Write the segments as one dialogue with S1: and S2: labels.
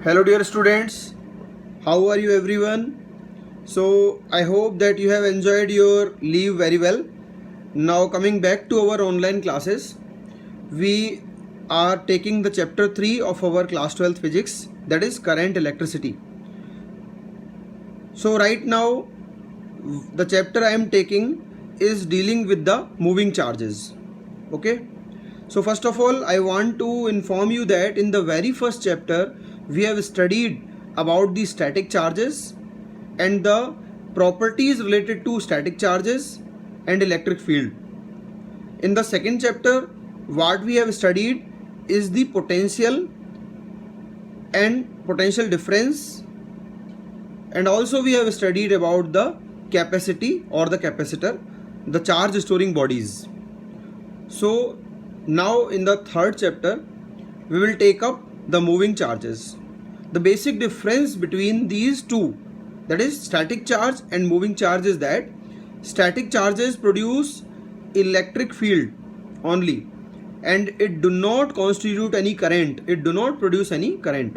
S1: Hello dear students, how are you everyone? So I hope that you have enjoyed your leave very well. Now coming back to our online classes, we are taking the chapter 3 of our class 12th physics, that is current electricity. So right now the chapter I am taking is dealing with the moving charges. Okay, so first of all I want to inform you that in the very first chapter we have studied about the static charges and the properties related to static charges and electric field. In the second chapter what we have studied is the potential and potential difference, and also we have studied about the capacity or the capacitor, the charge storing bodies. So now in the third chapter we will take up the moving charges. The basic difference between these two, that is static charge and moving charge, is that static charges produce electric field only and it do not constitute any current, it do not produce any current,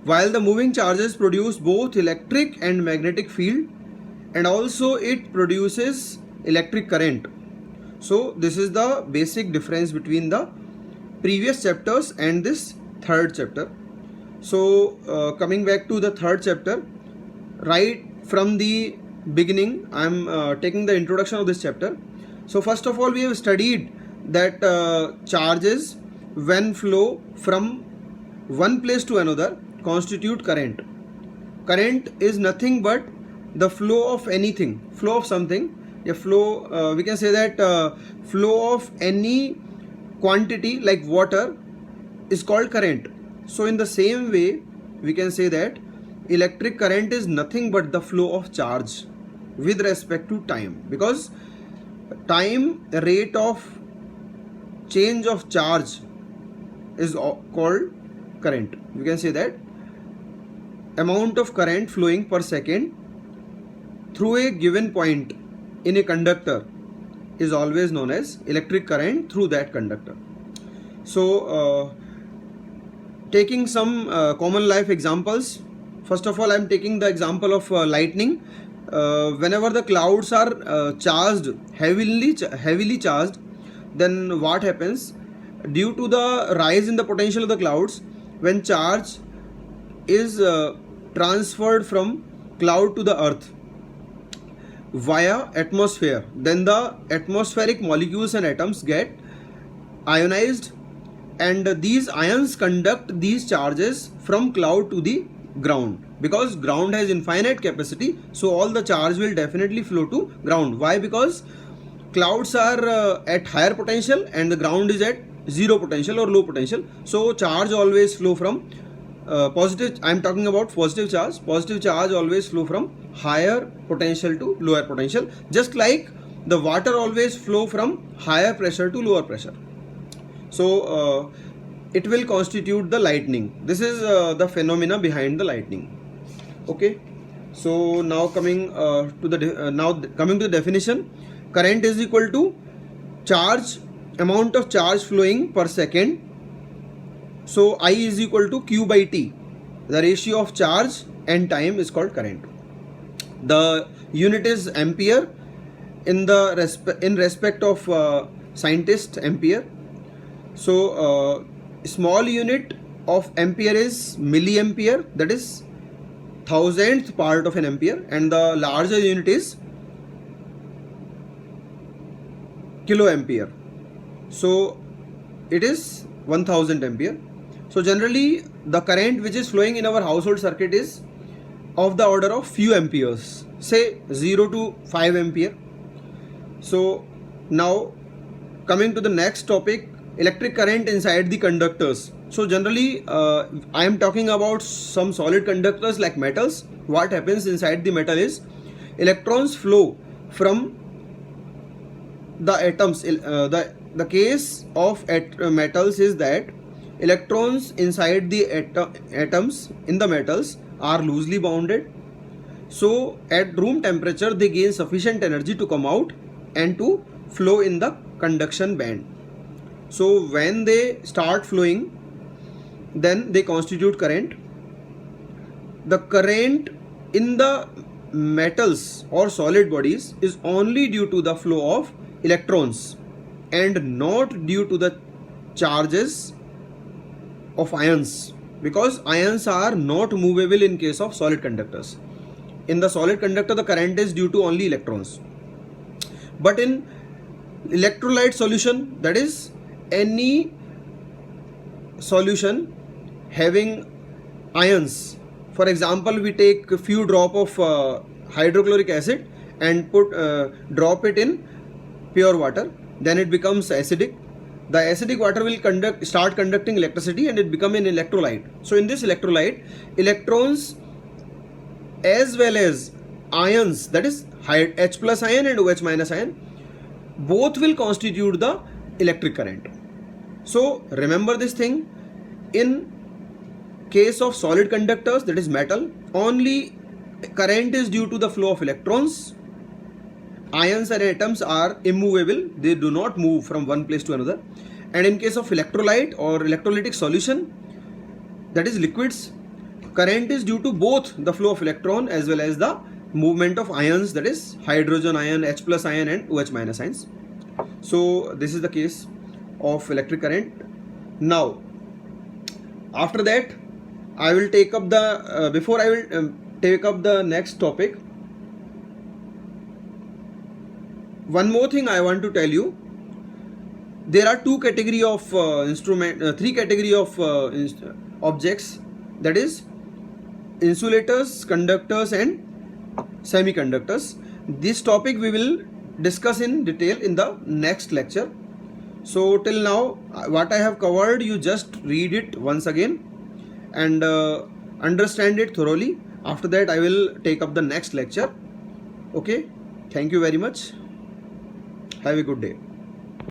S1: while the moving charges produce both electric and magnetic field and also it produces electric current. So this is the basic difference between the previous chapters and this third chapter. So coming back to the third chapter, right from the beginning I am taking the introduction of this chapter. So first of all we have studied that charges when flow from one place to another constitute current. Current is nothing but the flow of anything, flow of something. A flow, we can say that flow of any quantity like water is called current. So in the same way we can say that electric current is nothing but the flow of charge with respect to time, because time rate of change of charge is called current. We can say that amount of current flowing per second through a given point in a conductor is always known as electric current through that conductor. So taking some common life examples, first of all I am taking the example of lightning. Whenever the clouds are charged, heavily charged, then what happens? Due to the rise in the potential of the clouds, when charge is transferred from cloud to the earth via atmosphere, then the atmospheric molecules and atoms get ionized and these ions conduct these charges from cloud to the ground. Because ground has infinite capacity, so all the charge will definitely flow to ground. Why? Because clouds are at higher potential and the ground is at zero potential or low potential, so charge always flow from positive, I am talking about positive charge always flow from higher potential to lower potential, just like the water always flow from higher pressure to lower pressure. So it will constitute the lightning. This is the phenomena behind the lightning. Okay, so now coming to the definition, current is equal to charge, amount of charge flowing per second. So I is equal to Q by T. The ratio of charge and time is called current. The unit is ampere in respect of scientist ampere. So small unit of ampere is milliampere, that is thousandth part of an ampere, and the larger unit is kiloampere. So it is 1000 ampere. So generally the current which is flowing in our household circuit is of the order of few amperes, say 0 to 5 ampere. So now coming to the next topic, electric current inside the conductors. So generally I am talking about some solid conductors like metals. What happens inside the metal is electrons flow from the atoms. The case of metals is that electrons inside the atoms in the metals are loosely bounded, so at room temperature they gain sufficient energy to come out and to flow in the conduction band. So when they start flowing, then they constitute current. The current in the metals or solid bodies is only due to the flow of electrons and not due to the charges of ions, because ions are not movable in case of solid conductors. In the solid conductor, the current is due to only electrons. But in electrolyte solution, that is any solution having ions, for example, we take a few drop of hydrochloric acid and drop it in pure water, then it becomes acidic. The acidic water will start conducting electricity and it become an electrolyte. So in this electrolyte, electrons as well as ions, that is H plus ion and OH minus ion, both will constitute the electric current. So remember this thing, in case of solid conductors, that is metal, only current is due to the flow of electrons. Ions and atoms are immovable, they do not move from one place to another. And in case of electrolyte or electrolytic solution, that is liquids, current is due to both the flow of electron as well as the movement of ions, that is hydrogen ion, H plus ion and OH minus ions. So this is the case of electric current. Now after that I will take up the before I will take up the next topic, one more thing I want to tell you. There are three category of objects, that is insulators, conductors and semiconductors. This topic we will discuss in detail in the next lecture. So till now what I have covered, you just read it once again and understand it thoroughly. After that I will take up the next lecture. Okay, thank you very much. Have a good day.